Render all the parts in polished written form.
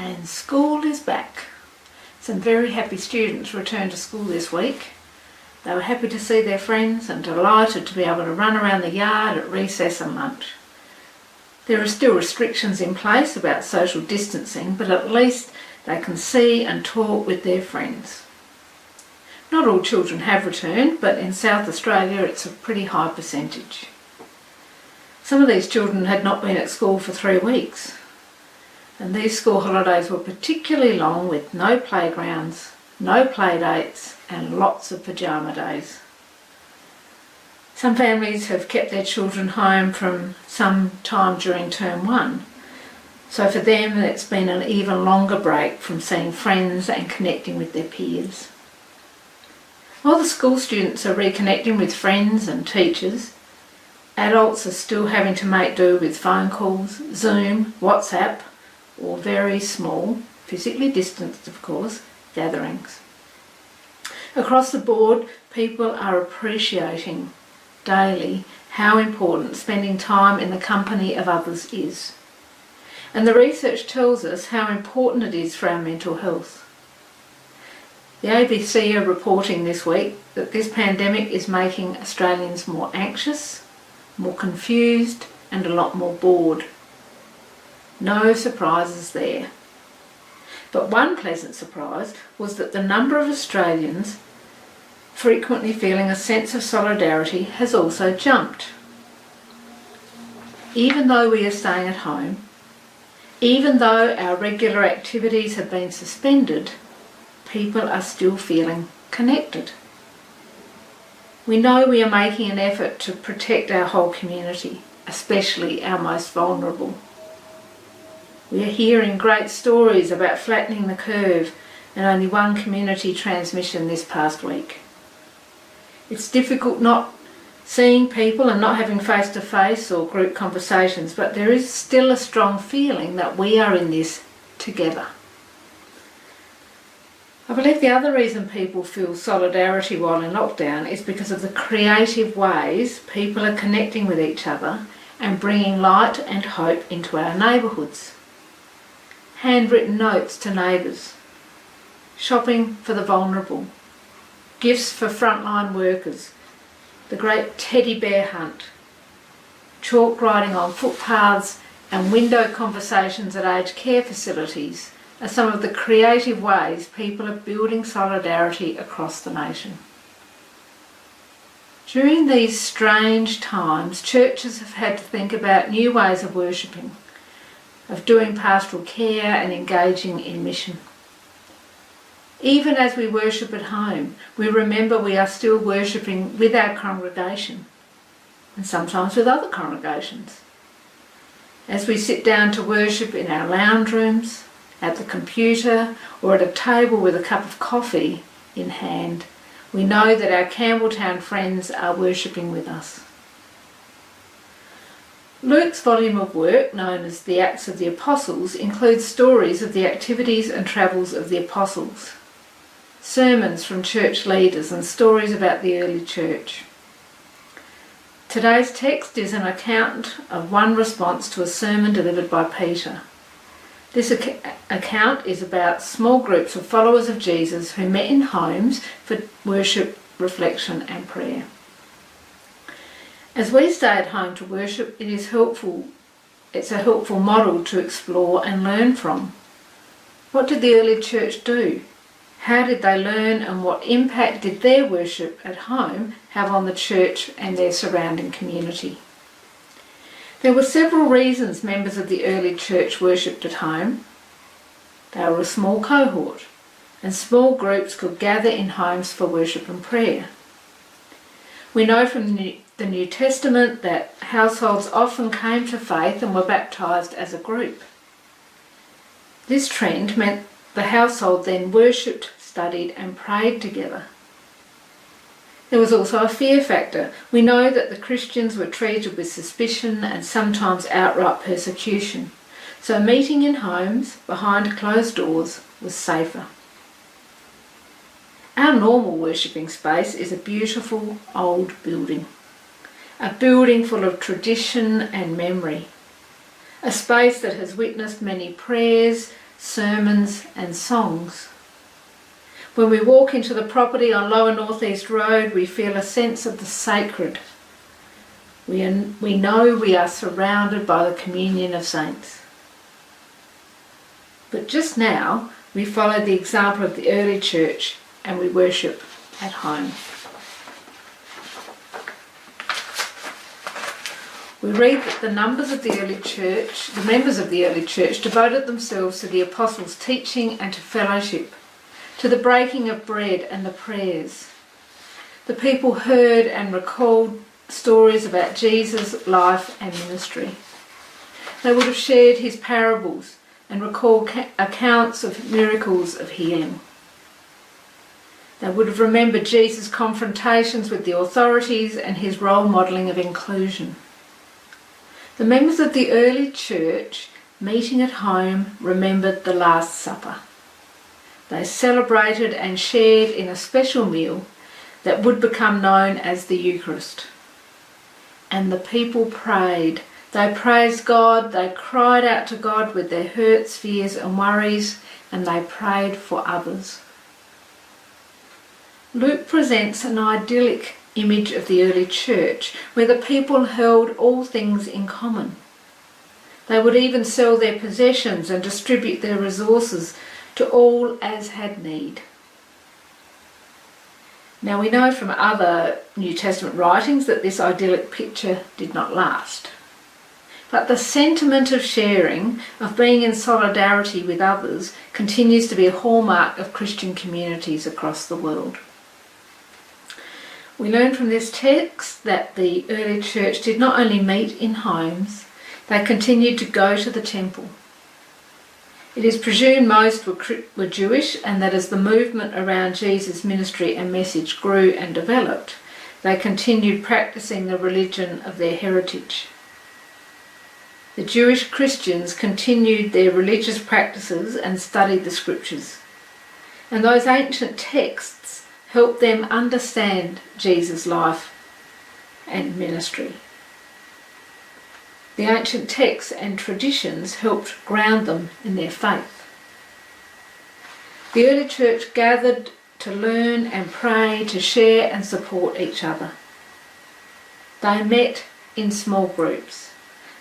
And school is back. Some very happy students returned to school this week. They were happy to see their friends and delighted to be able to run around the yard at recess and lunch. There are still restrictions in place about social distancing, but at least they can see and talk with their friends. Not all children have returned, but in South Australia it's a pretty high percentage. Some of these children had not been at school for 3 weeks. And these school holidays were particularly long, with no playgrounds, no play dates and lots of pyjama days. Some families have kept their children home from some time during term 1, so for them it's been an even longer break from seeing friends and connecting with their peers. While the school students are reconnecting with friends and teachers, adults are still having to make do with phone calls, Zoom, WhatsApp, or very small, physically distanced of course, gatherings. Across the board, people are appreciating daily how important spending time in the company of others is. And the research tells us how important it is for our mental health. The ABC are reporting this week that this pandemic is making Australians more anxious, more confused and a lot more bored. No surprises there. But one pleasant surprise was that the number of Australians frequently feeling a sense of solidarity has also jumped. Even though we are staying at home, even though our regular activities have been suspended, people are still feeling connected. We know we are making an effort to protect our whole community, especially our most vulnerable. We are hearing great stories about flattening the curve and only one community transmission this past week. It's difficult not seeing people and not having face-to-face or group conversations, but there is still a strong feeling that we are in this together. I believe the other reason people feel solidarity while in lockdown is because of the creative ways people are connecting with each other and bringing light and hope into our neighbourhoods. Handwritten notes to neighbours, shopping for the vulnerable, gifts for frontline workers, the great teddy bear hunt, chalk writing on footpaths and window conversations at aged care facilities are some of the creative ways people are building solidarity across the nation. During these strange times, churches have had to think about new ways of worshipping, of doing pastoral care and engaging in mission. Even as we worship at home, we remember we are still worshipping with our congregation and sometimes with other congregations. As we sit down to worship in our lounge rooms, at the computer or at a table with a cup of coffee in hand, we know that our Campbelltown friends are worshipping with us. Luke's volume of work, known as the Acts of the Apostles, includes stories of the activities and travels of the apostles, sermons from church leaders and stories about the early church. Today's text is an account of one response to a sermon delivered by Peter. This account is about small groups of followers of Jesus who met in homes for worship, reflection and prayer. As we stay at home to worship, it's a helpful model to explore and learn from. What did the early church do? How did they learn, and what impact did their worship at home have on the church and their surrounding community? There were several reasons members of the early church worshipped at home. They were a small cohort, and small groups could gather in homes for worship and prayer. We know from the New Testament that households often came to faith and were baptised as a group. This trend meant the household then worshipped, studied and prayed together. There was also a fear factor. We know that the Christians were treated with suspicion and sometimes outright persecution, so meeting in homes behind closed doors was safer. Our normal worshipping space is a beautiful old building, a building full of tradition and memory, a space that has witnessed many prayers, sermons and songs. When we walk into the property on Lower North East Road, we feel a sense of the sacred. We know we are surrounded by the communion of saints. But just now, we follow the example of the early church and we worship at home. We read that the members of the early church devoted themselves to the apostles' teaching and to fellowship, to the breaking of bread and the prayers. The people heard and recalled stories about Jesus' life and ministry. They would have shared his parables and recalled accounts of miracles of healing. They would have remembered Jesus' confrontations with the authorities and his role modelling of inclusion. The members of the early church, meeting at home, remembered the Last Supper. They celebrated and shared in a special meal that would become known as the Eucharist. And the people prayed. They praised God, they cried out to God with their hurts, fears and worries, and they prayed for others. Luke presents an idyllic image of the early church, where the people held all things in common. They would even sell their possessions and distribute their resources to all as had need. Now we know from other New Testament writings that this idyllic picture did not last. But the sentiment of sharing, of being in solidarity with others, continues to be a hallmark of Christian communities across the world. We learn from this text that the early church did not only meet in homes, they continued to go to the temple. It is presumed most were Jewish, and that as the movement around Jesus' ministry and message grew and developed, they continued practicing the religion of their heritage. The Jewish Christians continued their religious practices and studied the scriptures. And those ancient texts helped them understand Jesus' life and ministry. The ancient texts and traditions helped ground them in their faith. The early church gathered to learn and pray, to share and support each other. They met in small groups.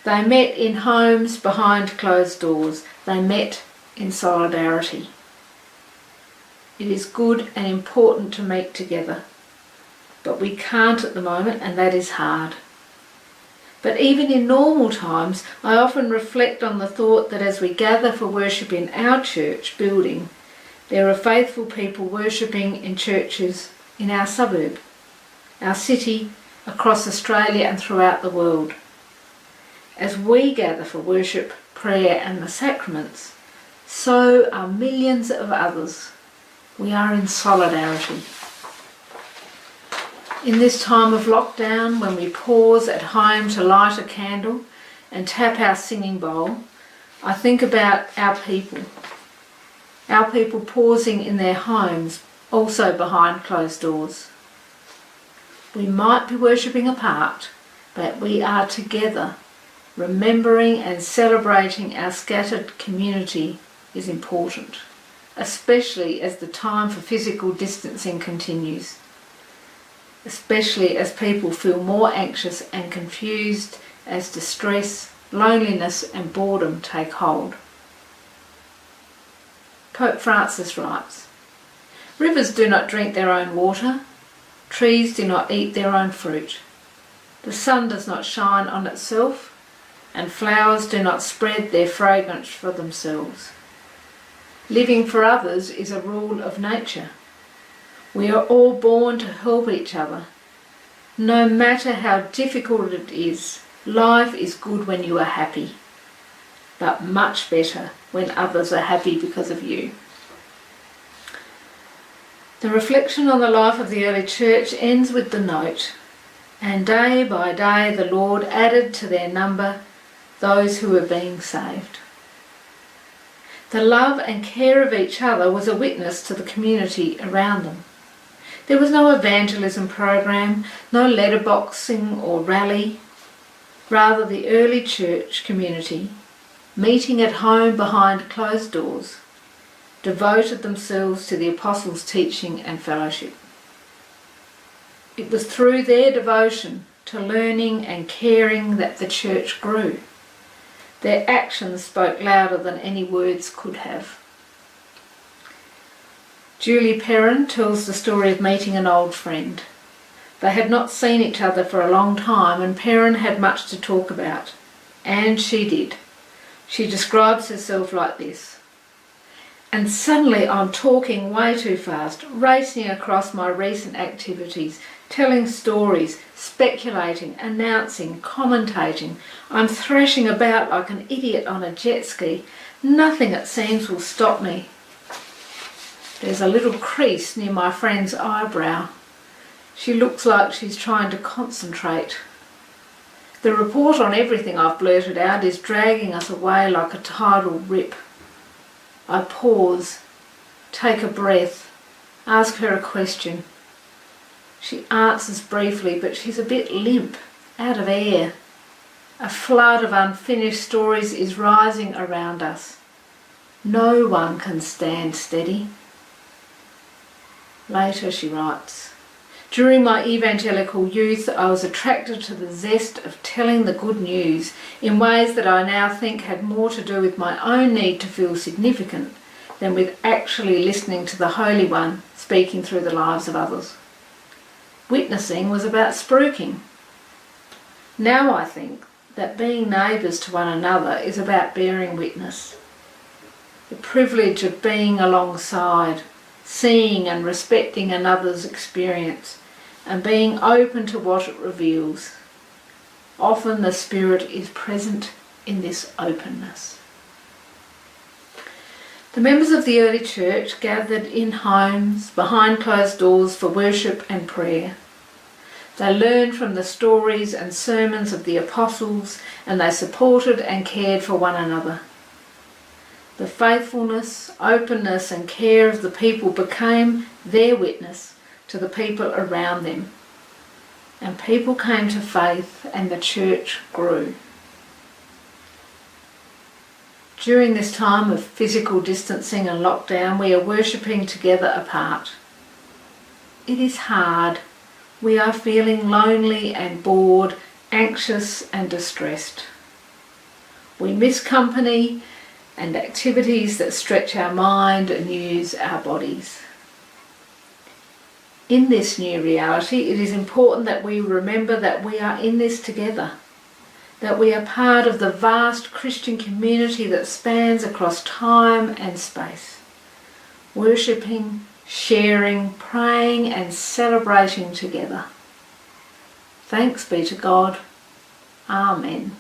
They met in homes behind closed doors. They met in solidarity. It is good and important to meet together, but we can't at the moment, and that is hard. But even in normal times, I often reflect on the thought that as we gather for worship in our church building, there are faithful people worshipping in churches in our suburb, our city, across Australia and throughout the world. As we gather for worship, prayer and the sacraments, so are millions of others. We are in solidarity. In this time of lockdown, when we pause at home to light a candle and tap our singing bowl, I think about our people pausing in their homes, also behind closed doors. We might be worshipping apart, but we are together. Remembering and celebrating our scattered community is important, especially as the time for physical distancing continues, especially as people feel more anxious and confused as distress, loneliness and boredom take hold. Pope Francis writes, "Rivers do not drink their own water, trees do not eat their own fruit, the sun does not shine on itself, and flowers do not spread their fragrance for themselves. Living for others is a rule of nature. We are all born to help each other. No matter how difficult it is, life is good when you are happy, but much better when others are happy because of you." The reflection on the life of the early church ends with the note, "And day by day the Lord added to their number those who were being saved." The love and care of each other was a witness to the community around them. There was no evangelism program, no letterboxing or rally. Rather, the early church community meeting at home behind closed doors, devoted themselves to the apostles' teaching and fellowship. It was through their devotion to learning and caring that the church grew. Their actions spoke louder than any words could have. Julie Perrin tells the story of meeting an old friend. They had not seen each other for a long time, and Perrin had much to talk about. And she did. She describes herself like this: "And suddenly I'm talking way too fast, racing across my recent activities, telling stories, speculating, announcing, commentating. I'm thrashing about like an idiot on a jet ski. Nothing, it seems, will stop me." There's a little crease near my friend's eyebrow. She looks like she's trying to concentrate. The report on everything I've blurted out is dragging us away like a tidal rip. I pause, take a breath, ask her a question. She answers briefly, but she's a bit limp, out of air. A flood of unfinished stories is rising around us. No one can stand steady. Later she writes, "During my evangelical youth, I was attracted to the zest of telling the good news in ways that I now think had more to do with my own need to feel significant than with actually listening to the Holy One speaking through the lives of others. Witnessing was about spruiking. Now I think that being neighbours to one another is about bearing witness. The privilege of being alongside, seeing and respecting another's experience, and being open to what it reveals. Often the Spirit is present in this openness." The members of the early church gathered in homes, behind closed doors, for worship and prayer. They learned from the stories and sermons of the apostles, and they supported and cared for one another. The faithfulness, openness and care of the people became their witness to the people around them. And people came to faith and the church grew. During this time of physical distancing and lockdown, we are worshipping together apart. It is hard. We are feeling lonely and bored, anxious and distressed. We miss company and activities that stretch our mind and use our bodies. In this new reality, it is important that we remember that we are in this together, that we are part of the vast Christian community that spans across time and space, worshipping, sharing, praying and celebrating together. Thanks be to God. Amen.